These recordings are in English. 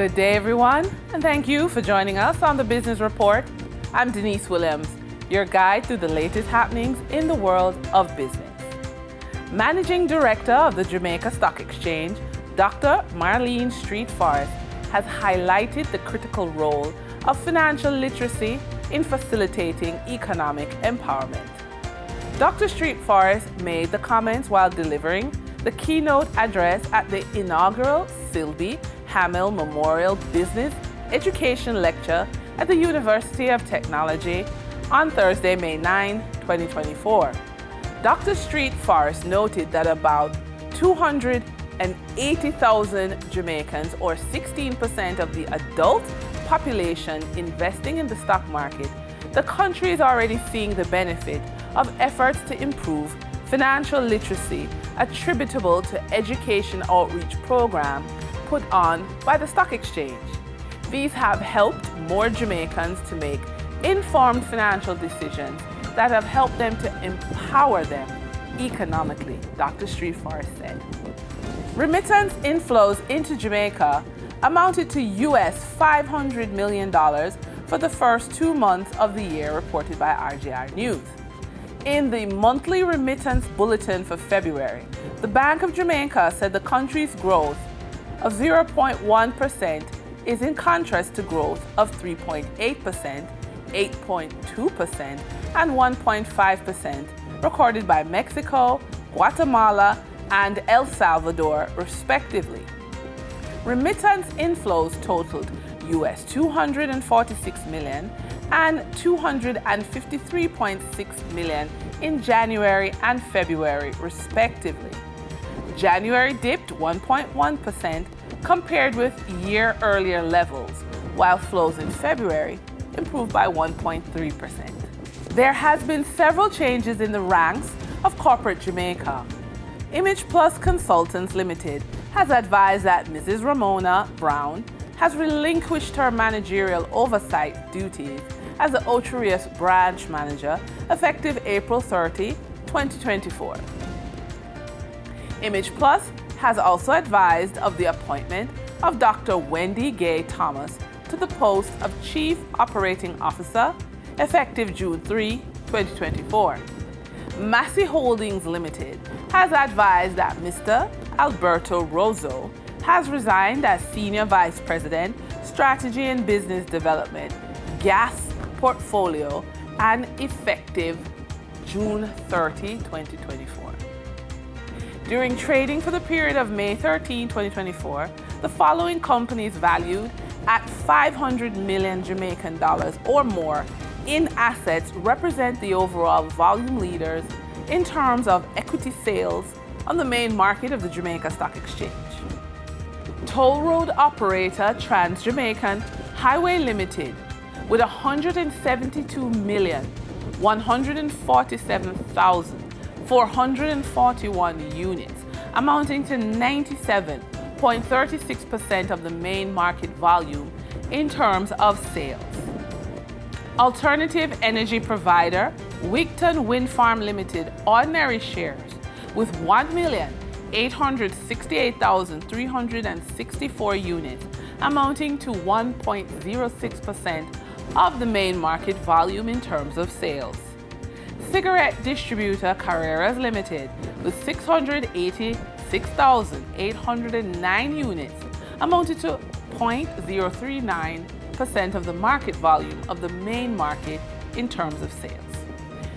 Good day, everyone, and thank you for joining us on the Business Report. I'm Denise Williams, your guide through the latest happenings in the world of business. Managing Director of the Jamaica Stock Exchange, Dr. Marlene Street Forrest, has highlighted the critical role of financial literacy in facilitating economic empowerment. Dr. Street Forrest made the comments while delivering the keynote address at the inaugural Sylvie Hamill Memorial Business Education Lecture at the University of Technology on Thursday, May 9, 2024. Dr. Street Forrest noted that about 280,000 Jamaicans, or 16% of the adult population, investing in the stock market. The country is already seeing the benefit of efforts to improve financial literacy attributable to education outreach programs put on by the stock exchange. These have helped more Jamaicans to make informed financial decisions that have helped them to empower them economically, Dr. Street Forrest said. Remittance inflows into Jamaica amounted to US $500 million for the first 2 months of the year, reported by RJR News. In the monthly remittance bulletin for February, the Bank of Jamaica said the country's growth of 0.1% is in contrast to growth of 3.8%, 8.2%, and 1.5% recorded by Mexico, Guatemala, and El Salvador, respectively. Remittance inflows totaled US $246 million and $253.6 million in January and February, respectively. January dipped 1.1% compared with year earlier levels, while flows in February improved by 1.3%. There has been several changes in the ranks of corporate Jamaica. Image Plus Consultants Limited has advised that Mrs. Ramona Brown has relinquished her managerial oversight duties as the Ocho Rios branch manager effective April 30, 2024. Image Plus has also advised of the appointment of Dr. Wendy Gay Thomas to the post of Chief Operating Officer effective June 3, 2024. Massey Holdings Limited has advised that Mr. Alberto Rozo has resigned as Senior Vice President, Strategy and Business Development, Gas Portfolio, and effective June 30, 2024. During trading for the period of May 13, 2024, the following companies valued at 500 million Jamaican dollars or more in assets represent the overall volume leaders in terms of equity sales on the main market of the Jamaica Stock Exchange. Toll road operator Trans-Jamaican Highway Limited with 172,147,441 units, amounting to 97.36% of the main market volume in terms of sales. Alternative energy provider Wigton Wind Farm Limited ordinary shares with 1,868,364 units, amounting to 1.06% of the main market volume in terms of sales. Cigarette distributor Carreras Limited with 686,809 units, amounted to 0.039% of the market volume of the main market in terms of sales.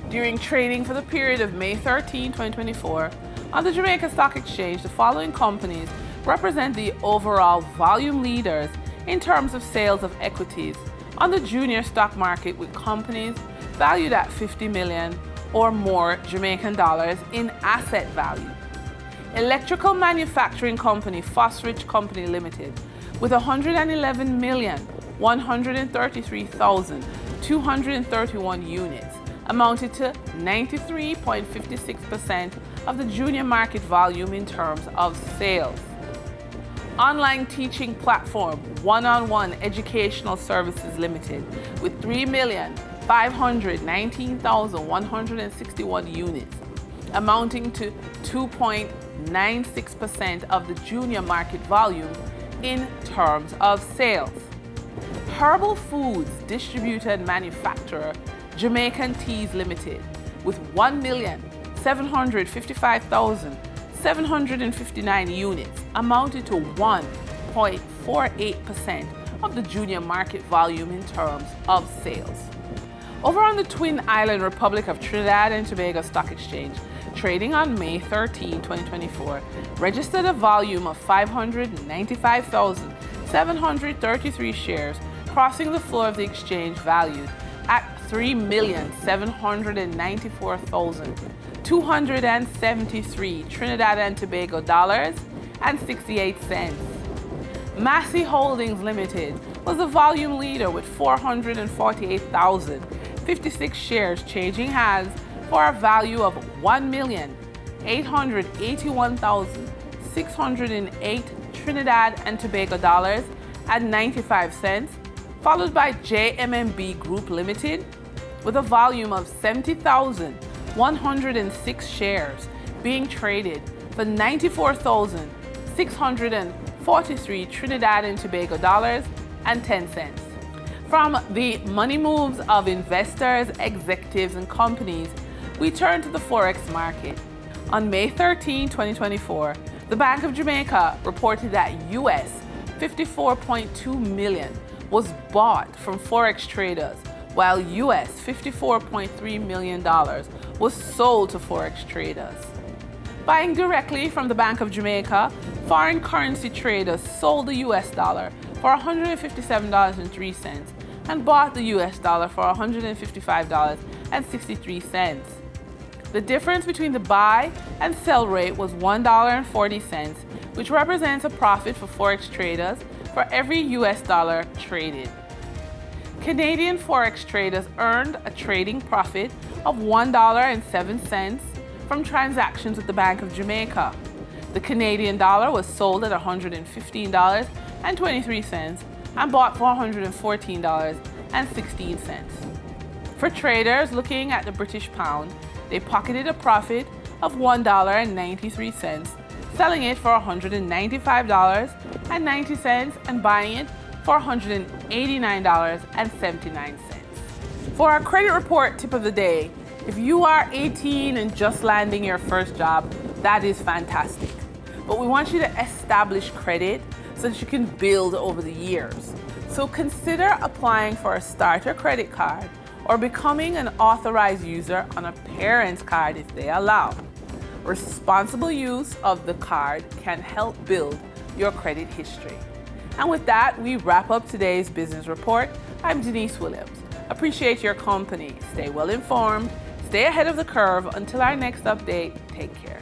During trading for the period of May 13, 2024, on the Jamaica Stock Exchange, the following companies represent the overall volume leaders in terms of sales of equities on the junior stock market, with companies valued at 50 million or more Jamaican dollars in asset value. Electrical manufacturing company Fosrich Company Limited with 111,133,231 units, amounted to 93.56% of the junior market volume in terms of sales. Online teaching platform One-on-One Educational Services Limited with 3,519,161 units, amounting to 2.96% of the junior market volume in terms of sales. Herbal Foods distributed manufacturer Jamaican Teas Limited with 1,755,759 units amounted to 1.48% of the junior market volume in terms of sales. Over on the Twin Island Republic of Trinidad and Tobago Stock Exchange, trading on May 13, 2024, registered a volume of 595,733 shares, crossing the floor of the exchange valued at $3,794,273 Trinidad and Tobago dollars and 68 cents. Massey Holdings Limited was the volume leader with 448,056 shares changing hands for a value of $1,881,608 Trinidad and Tobago dollars and 95 cents, followed by JMMB Group Limited with a volume of 70,106 shares being traded for 94,643 Trinidad and Tobago dollars and 10 cents. From the money moves of investors, executives, and companies, we turn to the Forex market. On May 13, 2024, the Bank of Jamaica reported that US $54.2 million was bought from Forex traders, while US $54.3 million was sold to Forex traders. Buying directly from the Bank of Jamaica, foreign currency traders sold the US dollar for $157.03 and bought the US dollar for $155.63. The difference between the buy and sell rate was $1.40, which represents a profit for Forex traders for every US dollar traded. Canadian Forex traders earned a trading profit of $1.07 from transactions with the Bank of Jamaica. The Canadian dollar was sold at $115.23 and bought for $114.16. For traders looking at the British pound, they pocketed a profit of $1.93, selling it for $195.90 and buying it for $189.79. For our credit report tip of the day, if you are 18 and just landing your first job, that is fantastic. But we want you to establish credit so that you can build over the years. So consider applying for a starter credit card or becoming an authorized user on a parent's card if they allow. Responsible use of the card can help build your credit history. And with that, we wrap up today's business report. I'm Denise Williams. Appreciate your company. Stay well informed. Stay ahead of the curve. Until our next update, take care.